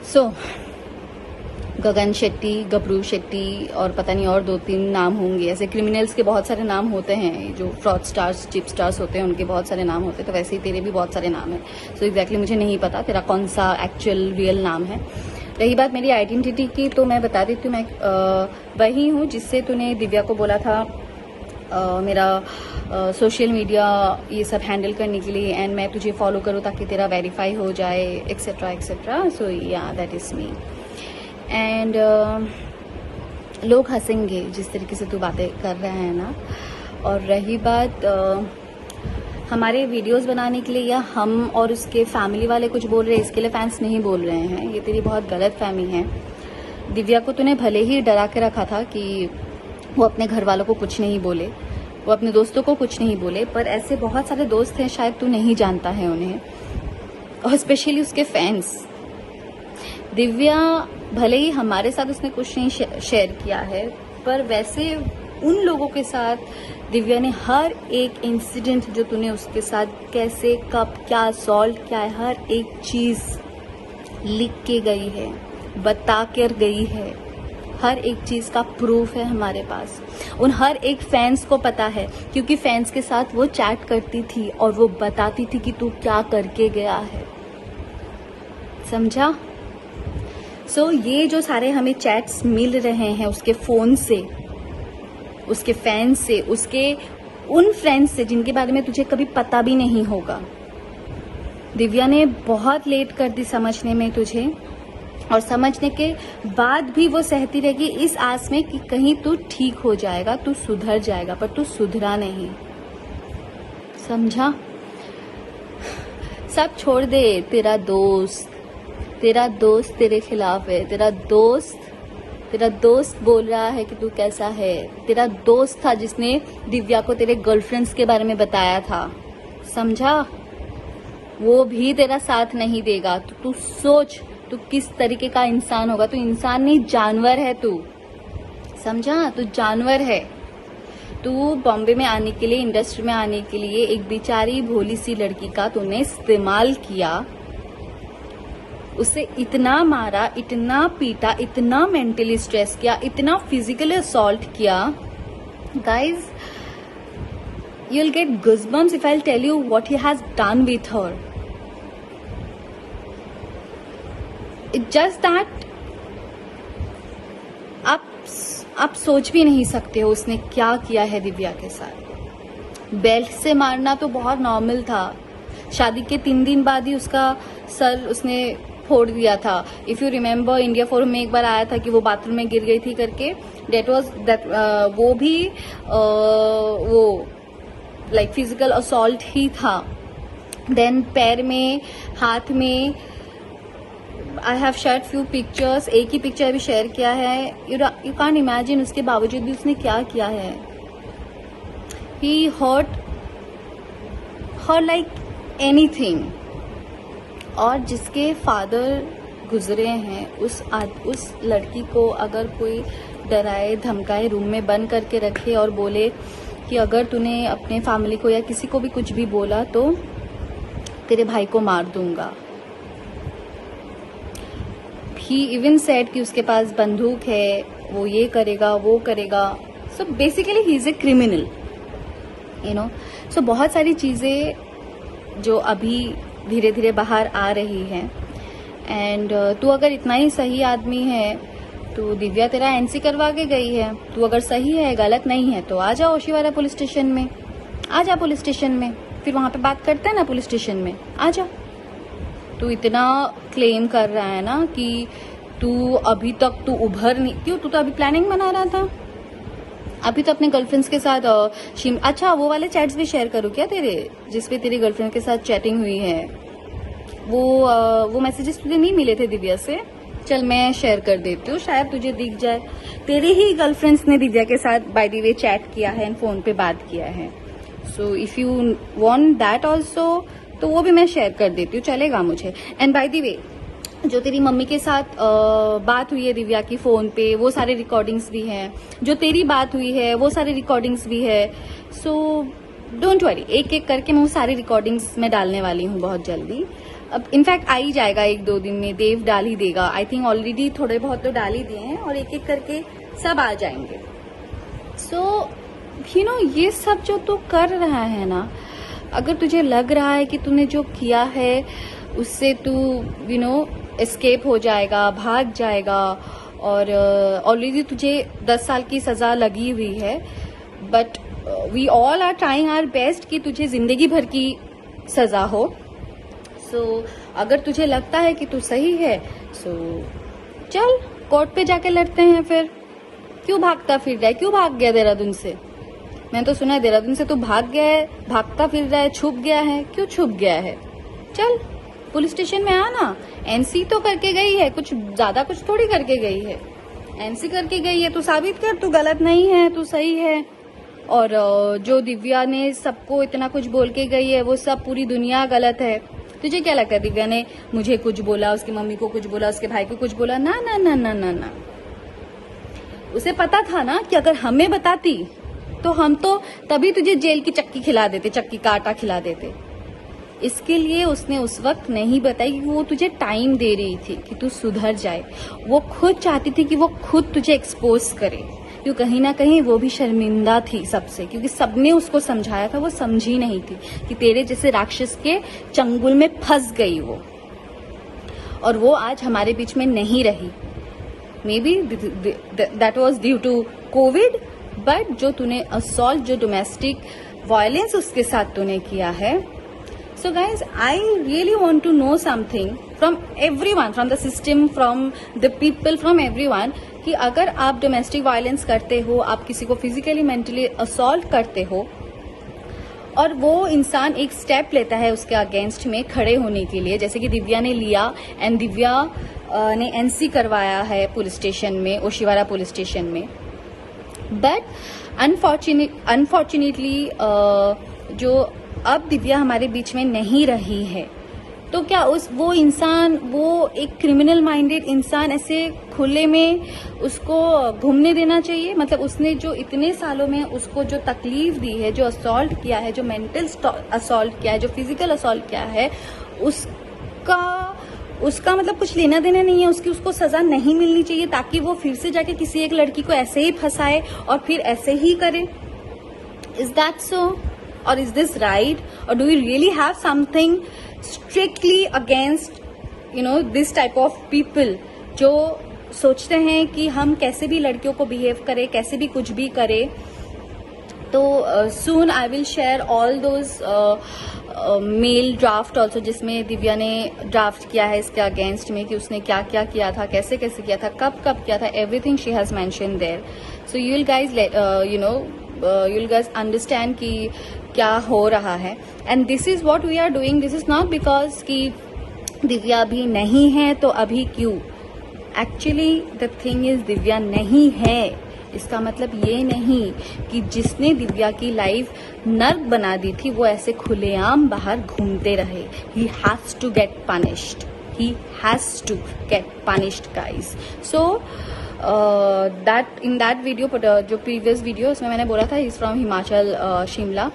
सो गगन शेट्टी, गबरू शेट्टी और पता नहीं और 2-3 नाम होंगे। ऐसे क्रिमिनल्स के बहुत सारे नाम होते हैं, जो फ्रॉड स्टार्स, चिप स्टार्स होते हैं, उनके बहुत सारे नाम होते हैं। तो वैसे ही तेरे भी बहुत सारे नाम हैं। सो एग्जैक्टली मुझे नहीं पता तेरा कौन सा एक्चुअल रियल नाम है। रही बात मेरी आइडेंटिटी की, तो मैं बता देती हूँ, मैं वही हूँ जिससे तूने दिव्या को बोला था मेरा सोशल मीडिया ये सब हैंडल करने के लिए, एंड मैं तुझे फॉलो करूँ ताकि तेरा वेरीफाई हो जाए, एक्सेट्रा एक्सेट्रा। सो या दैट इज़ मी। एंड लोग हंसेंगे जिस तरीके से तू बातें कर रहा है ना। और रही बात हमारे वीडियोस बनाने के लिए या हम और उसके फैमिली वाले कुछ बोल रहे हैं, इसके लिए फैंस नहीं बोल रहे हैं, ये तेरी बहुत गलत फहमी है। दिव्या को तूने भले ही डरा के रखा था कि वो अपने घर वालों को कुछ नहीं बोले, वो अपने दोस्तों को कुछ नहीं बोले, पर ऐसे बहुत सारे दोस्त हैं, शायद तू नहीं जानता है उन्हें, और स्पेशली उसके फैंस। दिव्या भले ही हमारे साथ उसने कुछ नहीं शेयर किया है, पर वैसे उन लोगों के साथ दिव्या ने हर एक इंसिडेंट जो तूने उसके साथ कैसे, कब, क्या सॉल्व किया है, हर एक चीज लिख के गई है, बता कर गई है। हर एक चीज का प्रूफ है हमारे पास। उन हर एक फैंस को पता है, क्योंकि फैंस के साथ वो चैट करती थी और वो बताती थी कि तू क्या करके गया है। समझा? सो ये जो सारे हमें चैट्स मिल रहे हैं उसके फोन से, उसके फैंस से, उसके उन फ्रेंड्स से जिनके बारे में तुझे कभी पता भी नहीं होगा। दिव्या ने बहुत लेट कर दी समझने में तुझे, और समझने के बाद भी वो सहती रहेगी इस आस में कि कहीं तू ठीक हो जाएगा, तू सुधर जाएगा, पर तू सुधरा नहीं। समझा? सब छोड़ दे। तेरा दोस्त तेरे खिलाफ है। तेरा दोस्त बोल रहा है कि तू कैसा है। तेरा दोस्त था जिसने दिव्या को तेरे गर्लफ्रेंड्स के बारे में बताया था। समझा? वो भी तेरा साथ नहीं देगा। तो तू सोच तू किस तरीके का इंसान होगा। तू इंसान नहीं, जानवर है तू। समझा? तू जानवर है। तू बॉम्बे में आने के लिए, इंडस्ट्री में आने के लिए एक बेचारी भोली सी लड़की का तूने इस्तेमाल किया, उसे इतना मारा, इतना पीटा, इतना मेंटली स्ट्रेस किया, इतना फिजिकली असॉल्ट किया। Guys, you'll get goosebumps if I'll tell you what he has done with her. It's just that आप सोच भी नहीं सकते हो उसने क्या किया है दिव्या के साथ। बेल्ट से मारना तो बहुत नॉर्मल था। शादी के 3 दिन बाद ही उसका सर उसने फोड़ दिया था। If you remember, India forum में एक बार आया था कि वो बाथरूम में गिर गई थी करके। वो भी वो लाइक फिजिकल असॉल्ट ही था। देन पैर में, हाथ में, I have shared few pictures. एक ही पिक्चर अभी शेयर किया है। यू कांट इमेजिन, उसके बावजूद भी उसने क्या किया है। ही हर्ट हर लाइक एनीथिंग। और जिसके फादर गुजरे हैं, उस लड़की को अगर कोई डराए धमकाए, रूम में बंद करके रखे और बोले कि अगर तूने अपने फैमिली को या किसी को भी कुछ भी बोला तो तेरे भाई को मार दूंगा। ही इवन सेड कि उसके पास बंदूक है, वो ये करेगा, वो करेगा। So basically he is a criminal, you know. So बहुत सारी चीजें जो अभी धीरे धीरे बाहर आ रही है। एंड तू अगर इतना ही सही आदमी है तो दिव्या तेरा एनसी करवा के गई है। तू अगर सही है, गलत नहीं है, तो आ जा ओशीवारा पुलिस स्टेशन में। आ जा पुलिस स्टेशन में, फिर वहां पे बात करते हैं ना पुलिस स्टेशन में। आ जा। तू इतना क्लेम कर रहा है ना कि तू अभी तक तू उभर नहीं, क्यों? तू तो अभी प्लानिंग बना रहा था। अभी तो अपने गर्लफ्रेंड्स के साथ अच्छा, वो वाले चैट्स भी शेयर करूँ क्या तेरे, जिसपे तेरी गर्लफ्रेंड के साथ चैटिंग हुई है? वो मैसेजेस तुझे नहीं मिले थे दिव्या से? चल मैं शेयर कर देती हूँ, शायद तुझे दिख जाए। तेरे ही गर्लफ्रेंड्स ने दिव्या के साथ बाय द वे चैट किया है, फोन पे बात किया है। So if you want that also, तो वो भी मैं शेयर कर देती हूँ, चलेगा मुझे। एंड बाय द वे, जो तेरी मम्मी के साथ बात हुई है दिव्या की फोन पे, वो सारे रिकॉर्डिंग्स भी हैं। जो तेरी बात हुई है वो सारे रिकॉर्डिंग्स भी है। सो डोंट वरी, एक एक करके मैं वो सारी रिकॉर्डिंग्स में डालने वाली हूँ बहुत जल्दी। अब इनफैक्ट आ ही जाएगा 1-2 दिन में, देव डाल ही देगा। आई थिंक ऑलरेडी थोड़े बहुत तो डाल ही दिए हैं और एक एक करके सब आ जाएंगे। सो ये सब जो तू कर रहा है ना, अगर तुझे लग रहा है कि तूने जो किया है उससे तू एस्केप हो जाएगा, भाग जाएगा, और ऑलरेडी तुझे 10 साल की सजा लगी हुई है, but we all are trying our best कि तुझे जिंदगी भर की सजा हो। सो अगर तुझे लगता है कि तू सही है, सो चल कोर्ट पे जाके लड़ते हैं फिर। क्यों भागता फिर रहा है? क्यों भाग गया देहरादून से? मैंने तो सुना है देहरादून से तू भाग गया है, भागता फिर रहा है, छुप गया है। क्यों छुप गया है? चल पुलिस स्टेशन में आना। एनसी तो करके गई है, कुछ ज्यादा कुछ थोड़ी करके गई है, एनसी करके गई है। तू साबित कर, तू गलत नहीं है, तू सही है। और जो दिव्या ने सबको इतना कुछ बोल के गई है, वो सब पूरी दुनिया गलत है। तुझे क्या लगता है दिव्या ने मुझे कुछ बोला, उसकी मम्मी को कुछ बोला, उसके भाई को कुछ बोला? ना ना ना ना ना ना। उसे पता था ना कि अगर हमें बताती तो हम तो तभी तुझे जेल की चक्की खिला देते, चक्की का आटा खिला देते। इसके लिए उसने उस वक्त नहीं बताई कि वो तुझे टाइम दे रही थी कि तू सुधर जाए। वो खुद चाहती थी कि वो खुद तुझे एक्सपोज करे, क्यों कहीं ना कहीं वो भी शर्मिंदा थी सबसे, क्योंकि सबने उसको समझाया था, वो समझी नहीं थी कि तेरे जैसे राक्षस के चंगुल में फंस गई वो, और वो आज हमारे बीच में नहीं रही। Maybe that was due to COVID, but जो तूने असॉल्ट, जो डोमेस्टिक वायलेंस उसके साथ तूने किया है। So guys, I really want to know something from everyone, from the system, from the people, from everyone, कि अगर आप डोमेस्टिक वायलेंस करते हो, आप किसी को फिजिकली मेंटली असॉल्ट करते हो, और वो इंसान एक स्टेप लेता है उसके अगेंस्ट में खड़े होने के लिए, जैसे कि दिव्या ने लिया, एंड दिव्या ने एनसी करवाया है पुलिस स्टेशन में, ओशिवारा पुलिस स्टेशन में। बट अनफॉर्चुनेटली जो अब दिव्या हमारे बीच में नहीं रही है, तो क्या वो इंसान, वो एक क्रिमिनल माइंडेड इंसान ऐसे खुले में उसको घूमने देना चाहिए? मतलब उसने जो इतने सालों में उसको जो तकलीफ दी है, जो असॉल्ट किया है, जो मेंटल असॉल्ट किया है, जो फिजिकल असॉल्ट किया है, उसका मतलब कुछ लेना देना नहीं है, उसको सजा नहीं मिलनी चाहिए, ताकि वो फिर से जाके किसी एक लड़की को ऐसे ही फंसाए और फिर ऐसे ही करे? Is that so? Or is this right? Or do we really have something strictly against this type of people जो सोचते हैं कि हम कैसे भी लड़कियों को बिहेव करें, कैसे भी कुछ भी करें? तो soon I will share all those mail draft also, जिसमें दिव्या ने ड्राफ्ट किया है इसके अगेंस्ट में कि उसने क्या क्या किया था, कैसे कैसे किया था, कब कब किया था, everything she has mention there. So you will guys you'll guys understand कि क्या हो रहा है, and this is what we are doing. This is not because कि दिव्या अभी नहीं है तो अभी क्यों। Actually the thing is Divya नहीं है, इसका मतलब ये नहीं कि जिसने दिव्या की लाइफ नर्क बना दी थी वो ऐसे खुलेआम बाहर घूमते रहे। He has to get punished. He has to get punished, guys. So in that video, जो previous video, उसमें मैंने बोला था he's from हिमाचल, शिमला।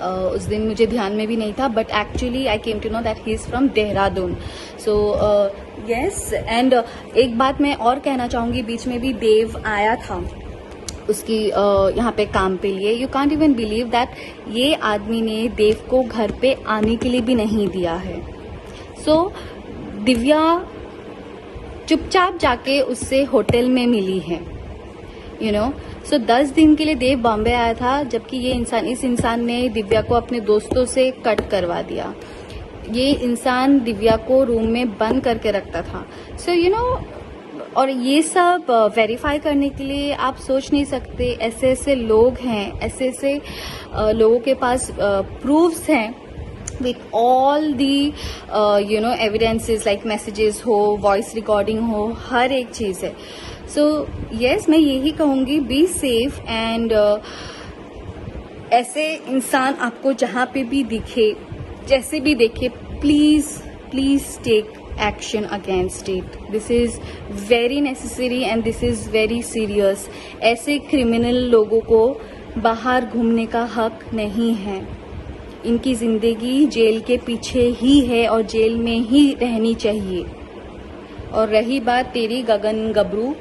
उस दिन मुझे ध्यान में भी नहीं था, but actually I came to know that he is from Dehradun. So yes, and एक बात मैं और कहना चाहूंगी, बीच में भी देव आया था उसकी यहाँ पे काम पे लिए। You can't even believe that ये आदमी ने देव को घर पे आने के लिए भी नहीं दिया है। सो दिव्या चुपचाप जाके उससे होटल में मिली है, सो 10 दिन के लिए देव बॉम्बे आया था, जबकि इस इंसान ने दिव्या को अपने दोस्तों से कट करवा दिया। ये इंसान दिव्या को रूम में बंद करके रखता था। सो और ये सब वेरीफाई करने के लिए आप सोच नहीं सकते, ऐसे ऐसे लोग हैं, ऐसे ऐसे लोगों के पास प्रूफ्स हैं with all the evidences like messages हो, वॉइस रिकॉर्डिंग हो, हर एक चीज है। सो यस, मैं यही कहूंगी, बी सेफ, एंड ऐसे इंसान आपको जहां पे भी दिखे, जैसे भी देखे, please take action against it. This is very necessary and this is very serious. ऐसे क्रिमिनल लोगों को बाहर घूमने का हक नहीं है। इनकी जिंदगी जेल के पीछे ही है और जेल में ही रहनी चाहिए। और रही बात तेरी गगन गबरू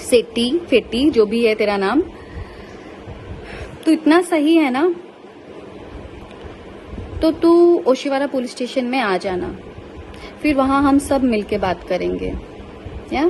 सेट्टी फेट्टी जो भी है तेरा नाम, तू इतना सही है ना, तो तू ओशिवारा पुलिस स्टेशन में आ जाना, फिर वहां हम सब मिलके बात करेंगे। या